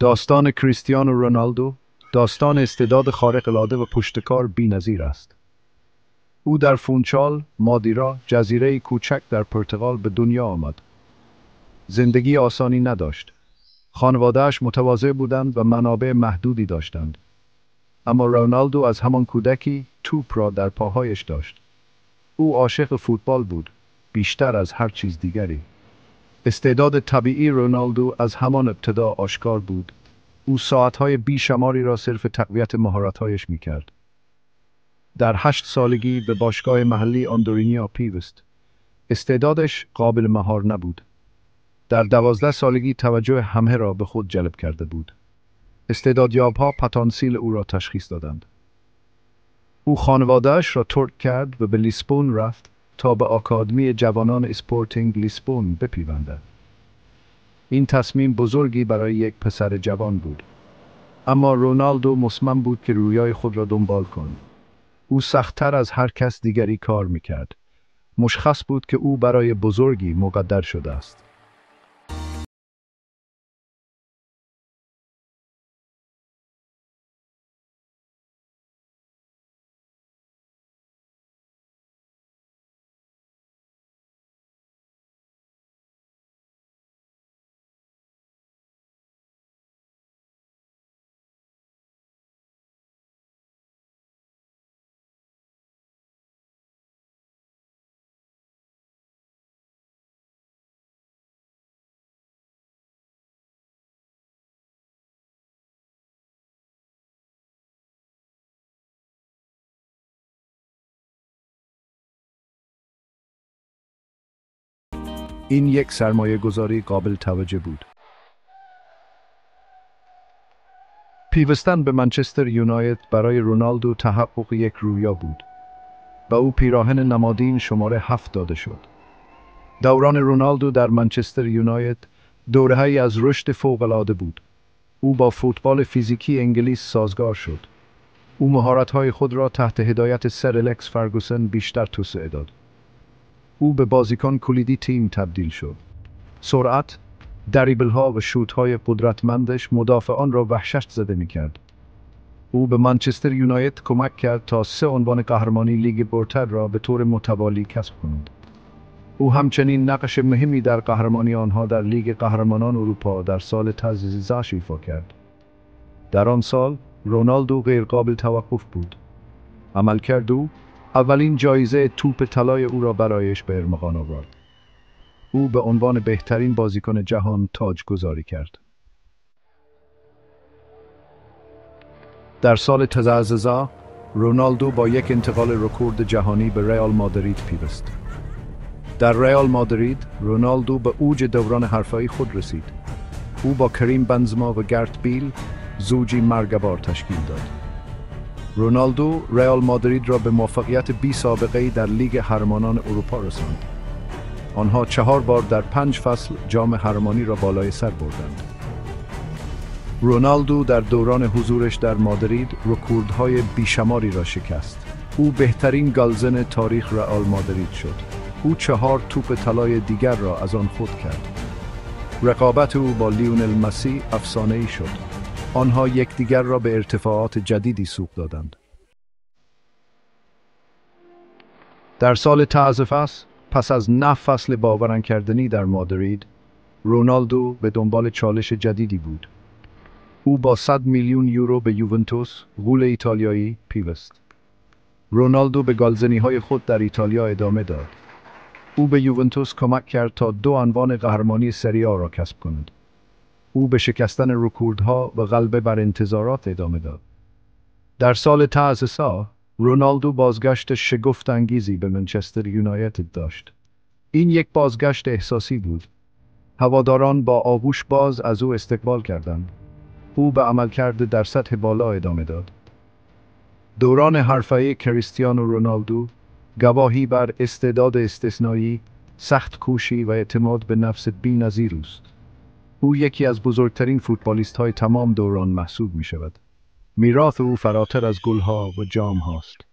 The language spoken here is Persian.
داستان کریستیانو رونالدو داستان استعداد خارق‌العاده و پشتکار بی‌نظیر است. او در فونچال، مادیرا، جزیره کوچک در پرتغال به دنیا آمد. زندگی آسانی نداشت. خانواده‌اش متواضع بودند و منابع محدودی داشتند. اما رونالدو از همان کودکی توپ را در پاهایش داشت. او عاشق فوتبال بود، بیشتر از هر چیز دیگری. استعداد طبیعی رونالدو از همان ابتدا آشکار بود. او ساعتهای بیشماری را صرف تقویت مهارت‌هایش می‌کرد. در 8 سالگی به باشگاه محلی آندورینیا پیوست. استعدادش قابل مهار نبود. در 12 سالگی توجه همه را به خود جلب کرده بود. استعدادیاب‌ها پتانسیل او را تشخیص دادند. او خانواده‌اش را ترک کرد و به لیسبون رفت تا به آکادمی جوانان اسپورتینگ لیسبون بپیوندد. این تصمیم بزرگی برای یک پسر جوان بود. اما رونالدو مصمم بود که رویای خود را دنبال کند. او سخت‌تر از هر کس دیگری کار می‌کرد. مشخص بود که او برای بزرگی مقدر شده است. این یک سرمایه گذاری قابل توجه بود. پیوستن به منچستر یونایتد برای رونالدو تحقق یک رویا بود. به او پیراهن نمادین شماره 7 داده شد. دوران رونالدو در منچستر یونایتد دوره‌ای از رشد فوق‌العاده بود. او با فوتبال فیزیکی انگلیس سازگار شد. او مهارت‌های خود را تحت هدایت سر الکس فرگوسن بیشتر توسعه داد. او به بازیکن کلیدی تیم تبدیل شد. سرعت، دریبل‌ها و شوت‌های قدرتمندش مدافعان را وحشت زده می‌کرد. او به منچستر یونایتد کمک کرد تا 3 عنوان قهرمانی لیگ برتر را به طور متوالی کسب کند. او همچنین نقش مهمی در قهرمانی آنها در لیگ قهرمانان اروپا در سال تأسیسش ایفا کرد. در آن سال رونالدو غیرقابل توقف بود. عملکرد او اولین جایزه توپ طلای او را برایش به ارمغان آورد. او به عنوان بهترین بازیکن جهان تاجگذاری کرد. در سال 2000 رونالدو با یک انتقال رکورد جهانی به ریال مادرید پیوست. در ریال مادرید رونالدو به اوج دوران حرفه‌ای خود رسید. او با کریم بنزما و گرت بیل زوجی مرگبار تشکیل داد. رونالدو ریال مادرید را به موفقیت بی سابقه‌ای در لیگ قهرمانان اروپا رساند. آنها 4 بار در 5 فصل جام قهرمانی را بالای سر بردند. رونالدو در دوران حضورش در مادرید رکوردهای بیشماری را شکست. او بهترین گلزن تاریخ ریال مادرید شد. او 4 توپ طلای دیگر را از آن خود کرد. رقابت او با لیونل مسی افسانه‌ای شد. آنها یکدیگر را به ارتفاعات جدیدی سوق دادند. در سال تعزفس پس از 9 فصل باورنکردنی در مادرید، رونالدو به دنبال چالش جدیدی بود. او با 100 میلیون یورو به یوونتوس، غول ایتالیایی، پیوست. رونالدو به گلزنی‌های خود در ایتالیا ادامه داد. او به یوونتوس کمک کرد تا 2 عنوان قهرمانی سری آ را کسب کند. او به شکستن رکوردها و غلبه بر انتظارات ادامه داد. در سال تأسیس رونالدو بازگشت شگفت‌انگیزی به منچستر یونایتد داشت. این یک بازگشت احساسی بود. هواداران با آغوش باز از او استقبال کردند. او به عملکرد در سطح بالا ادامه داد. دوران حرفه‌ای کریستیانو رونالدو گواهی بر استعداد استثنایی، سخت کوشی و اعتماد به نفس بی‌نظیر است. او یکی از بزرگترین فوتبالیست‌های تمام دوران محسوب می‌شود. میراث او فراتر از گل‌ها و جام هاست.